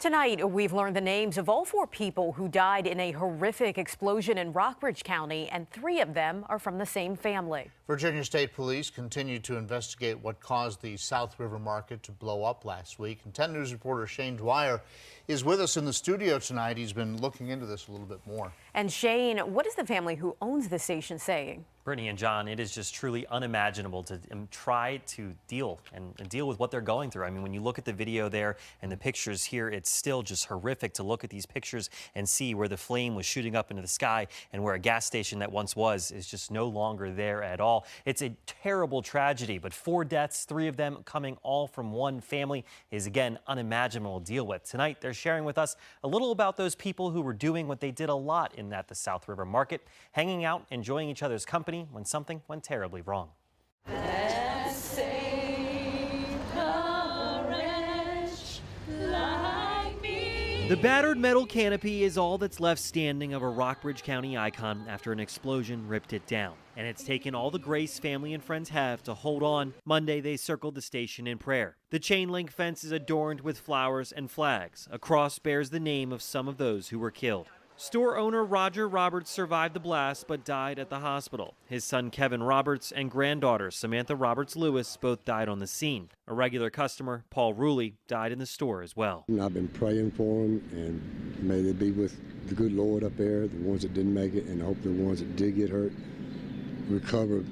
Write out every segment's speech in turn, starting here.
Tonight, we've learned the names of all 4 people who died in a horrific explosion in Rockbridge County, and 3 of them are from the same family. Virginia State Police continue to investigate what caused the South River Market to blow up last week. And 10 News reporter Shane Dwyer is with us in the studio tonight. He's been looking into this a little bit more. And Shane, what is the family who owns the station saying? Brittany and John, it is just truly unimaginable to try to deal with what they're going through. I mean, when you look at the video there and the pictures here, it's still just horrific to look at these pictures and see where the flame was shooting up into the sky and where a gas station that once was is just no longer there at all. It's a terrible tragedy, but 4 deaths, 3 of them coming all from one family, is again unimaginable to deal with. Tonight, they're sharing with us a little about those people who were doing what they did a lot in the South River Market, hanging out, enjoying each other's company when something went terribly wrong. The battered metal canopy is all that's left standing of a Rockbridge County icon after an explosion ripped it down. And it's taken all the grace family and friends have to hold on. Monday, they circled the station in prayer. The chain link fence is adorned with flowers and flags. A cross bears the name of some of those who were killed. Store owner Roger Roberts survived the blast but died at the hospital. His son Kevin Roberts and granddaughter Samantha Roberts Lewis both died on the scene. A regular customer, Paul Ruley, died in the store as well. I've been praying for them, and may they be with the good Lord up there, the ones that didn't make it, and I hope the ones that did get hurt recover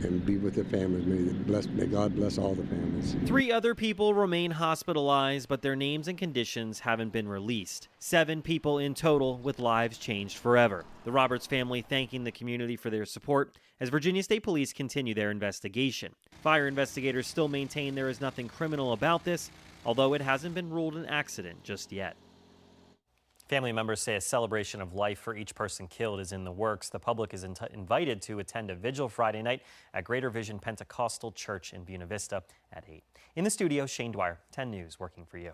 and be with their families. May God bless all the families. 3 other people remain hospitalized, but their names and conditions haven't been released. 7 people in total with lives changed forever. The Roberts family thanking the community for their support as Virginia State Police continue their investigation. Fire investigators still maintain there is nothing criminal about this, although it hasn't been ruled an accident just yet. Family members say a celebration of life for each person killed is in the works. The public is invited to attend a vigil Friday night at Greater Vision Pentecostal Church in Buena Vista at 8. In the studio, Shane Dwyer, 10 News, working for you.